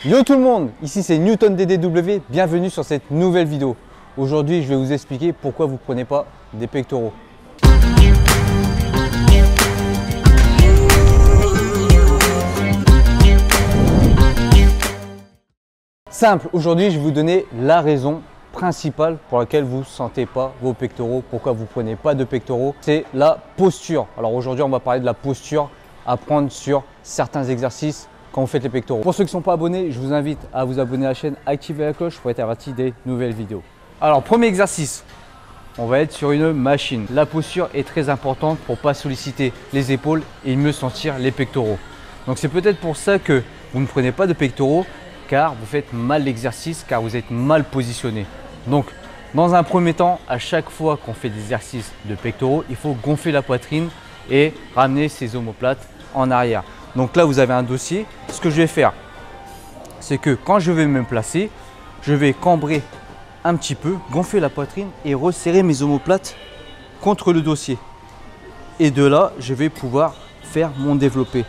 Yo tout le monde, ici c'est Newton DDW, bienvenue sur cette nouvelle vidéo. Aujourd'hui je vais vous expliquer pourquoi vous ne prenez pas des pectoraux. Simple, aujourd'hui je vais vous donner la raison principale pour laquelle vous ne sentez pas vos pectoraux, pourquoi vous ne prenez pas de pectoraux, c'est la posture. Alors aujourd'hui on va parler de la posture à prendre sur certains exercices quand vous faites les pectoraux. Pour ceux qui ne sont pas abonnés, je vous invite à vous abonner à la chaîne, activer la cloche pour être averti des nouvelles vidéos. Alors premier exercice, on va être sur une machine. La posture est très importante pour ne pas solliciter les épaules et mieux sentir les pectoraux. Donc c'est peut-être pour ça que vous ne prenez pas de pectoraux, car vous faites mal l'exercice, car vous êtes mal positionné. Donc dans un premier temps, à chaque fois qu'on fait des exercices de pectoraux, il faut gonfler la poitrine et ramener ses omoplates en arrière. Donc là, vous avez un dossier. Ce que je vais faire, c'est que quand je vais me placer, je vais cambrer un petit peu, gonfler la poitrine et resserrer mes omoplates contre le dossier. Et de là, je vais pouvoir faire mon développé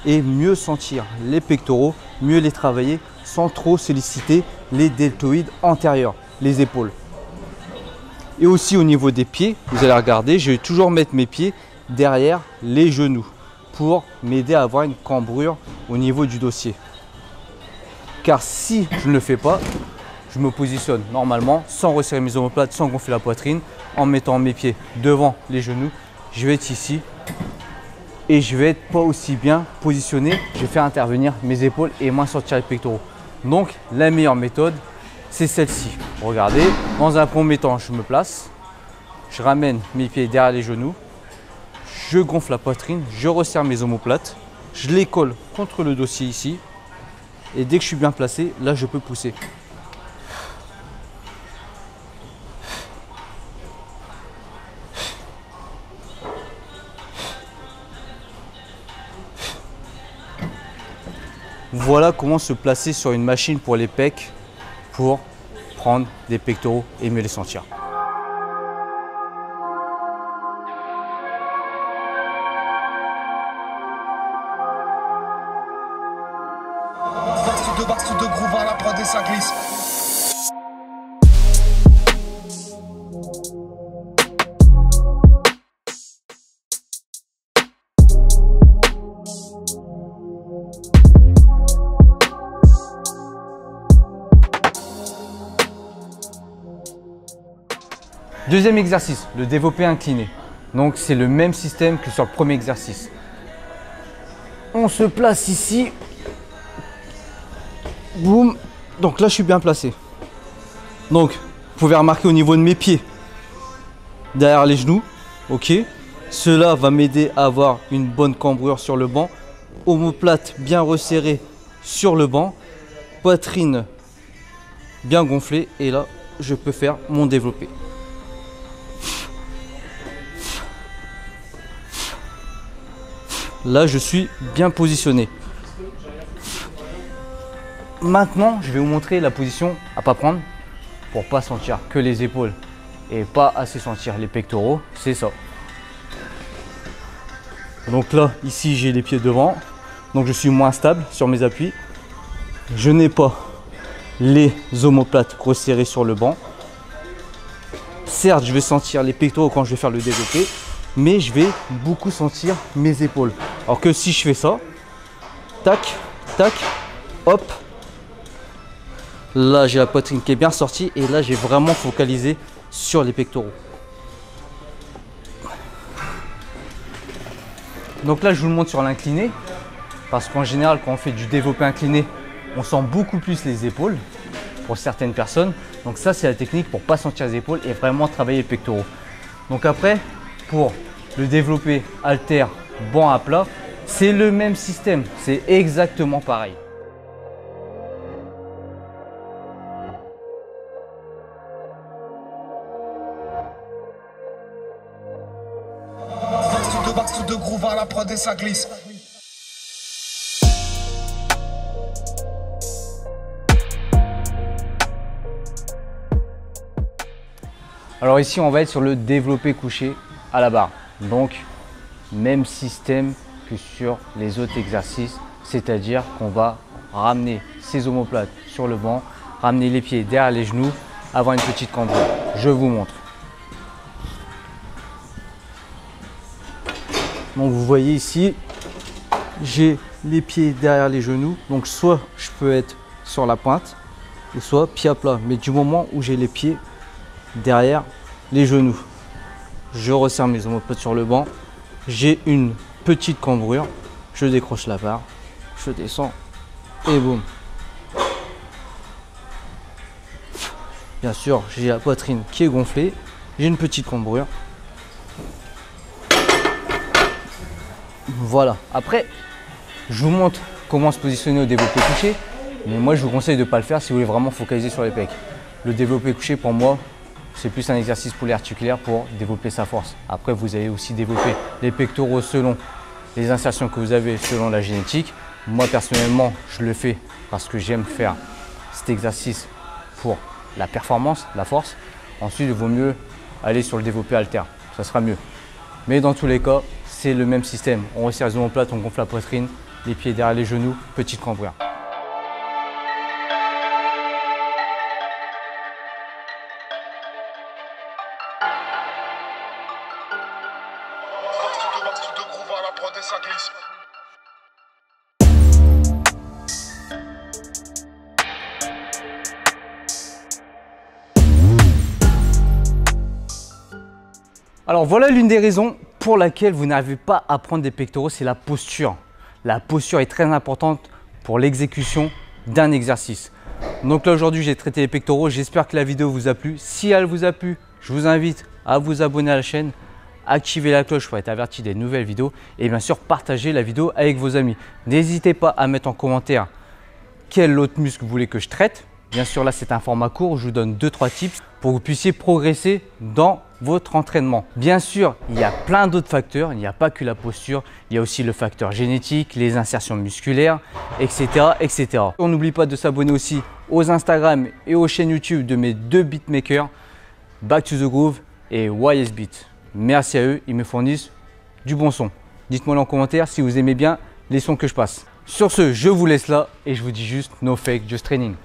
et mieux sentir les pectoraux, mieux les travailler sans trop solliciter les deltoïdes antérieurs, les épaules. Et aussi au niveau des pieds, vous allez regarder, je vais toujours mettre mes pieds derrière les genoux pour m'aider à avoir une cambrure au niveau du dossier. Car si je ne le fais pas, je me positionne normalement sans resserrer mes omoplates, sans gonfler la poitrine, en mettant mes pieds devant les genoux. Je vais être ici et je vais être pas aussi bien positionné. Je vais faire intervenir mes épaules et moins sentir les pectoraux. Donc la meilleure méthode, c'est celle-ci. Regardez, dans un premier temps, je me place, je ramène mes pieds derrière les genoux, je gonfle la poitrine, je resserre mes omoplates, je les colle contre le dossier ici et dès que je suis bien placé, là je peux pousser. Voilà comment se placer sur une machine pour les pecs pour prendre des pectoraux et mieux les sentir. Barre sous deux groove à la prod et ça glisse. Deuxième exercice, le développé incliné. Donc c'est le même système que sur le premier exercice. On se place ici. Boum. Donc là je suis bien placé. Donc vous pouvez remarquer au niveau de mes pieds, derrière les genoux, ok. Cela va m'aider à avoir une bonne cambrure sur le banc. Omoplate bien resserrée sur le banc. Poitrine bien gonflée. Et là je peux faire mon développé. Là, je suis bien positionné. Maintenant, je vais vous montrer la position à ne pas prendre pour ne pas sentir que les épaules et pas assez sentir les pectoraux. C'est ça. Donc là, ici, j'ai les pieds devant. Donc, je suis moins stable sur mes appuis. Je n'ai pas les omoplates resserrées sur le banc. Certes, je vais sentir les pectoraux quand je vais faire le développé, mais je vais beaucoup sentir mes épaules. Alors que si je fais ça, tac, tac, hop, là j'ai la poitrine qui est bien sortie et là j'ai vraiment focalisé sur les pectoraux. Donc là je vous le montre sur l'incliné, parce qu'en général quand on fait du développé incliné, on sent beaucoup plus les épaules pour certaines personnes. Donc ça c'est la technique pour ne pas sentir les épaules et vraiment travailler les pectoraux. Donc après, pour le développé haltère banc à plat, c'est le même système, c'est exactement pareil. Barre sous deux groove à la prod et ça glisse. Alors ici, on va être sur le développé couché à la barre. Donc, même système que sur les autres exercices, c'est-à-dire qu'on va ramener ses omoplates sur le banc, ramener les pieds derrière les genoux, avoir une petite cambrure. Je vous montre. Donc vous voyez ici, j'ai les pieds derrière les genoux. Donc soit je peux être sur la pointe, ou soit pied à plat. Mais du moment où j'ai les pieds derrière les genoux, je resserre mes omoplates sur le banc. J'ai une petite cambrure. Je décroche la barre, je descends et boum. Bien sûr, j'ai la poitrine qui est gonflée. J'ai une petite cambrure. Voilà. Après, je vous montre comment se positionner au développé couché. Mais moi, je vous conseille de ne pas le faire si vous voulez vraiment focaliser sur les pecs. Le développé couché, pour moi, c'est plus un exercice polyarticulaire pour développer sa force. Après, vous allez aussi développer les pectoraux selon les insertions que vous avez, selon la génétique. Moi, personnellement, je le fais parce que j'aime faire cet exercice pour la performance, la force. Ensuite, il vaut mieux aller sur le développé haltère. Ça sera mieux. Mais dans tous les cas, c'est le même système. On resserre les omoplates, on gonfle la poitrine, les pieds derrière les genoux, petite cambrure. Max de groove à la prod et ça glisse. Alors voilà l'une des raisons pour laquelle vous n'arrivez pas à prendre des pectoraux, c'est la posture. La posture est très importante pour l'exécution d'un exercice. Donc là aujourd'hui j'ai traité les pectoraux, j'espère que la vidéo vous a plu. Si elle vous a plu, je vous invite à vous abonner à la chaîne, activer la cloche pour être averti des nouvelles vidéos et bien sûr partager la vidéo avec vos amis. N'hésitez pas à mettre en commentaire quel autre muscle vous voulez que je traite. Bien sûr là c'est un format court, je vous donne 2-3 tips pour que vous puissiez progresser dans votre entraînement. Bien sûr, il y a plein d'autres facteurs, il n'y a pas que la posture, il y a aussi le facteur génétique, les insertions musculaires, etc. etc. On n'oublie pas de s'abonner aussi aux Instagram et aux chaînes YouTube de mes deux beatmakers, Back to the Groove et YS Beat. Merci à eux, ils me fournissent du bon son. Dites-moi en commentaire si vous aimez bien les sons que je passe. Sur ce, je vous laisse là et je vous dis juste no fake, just training.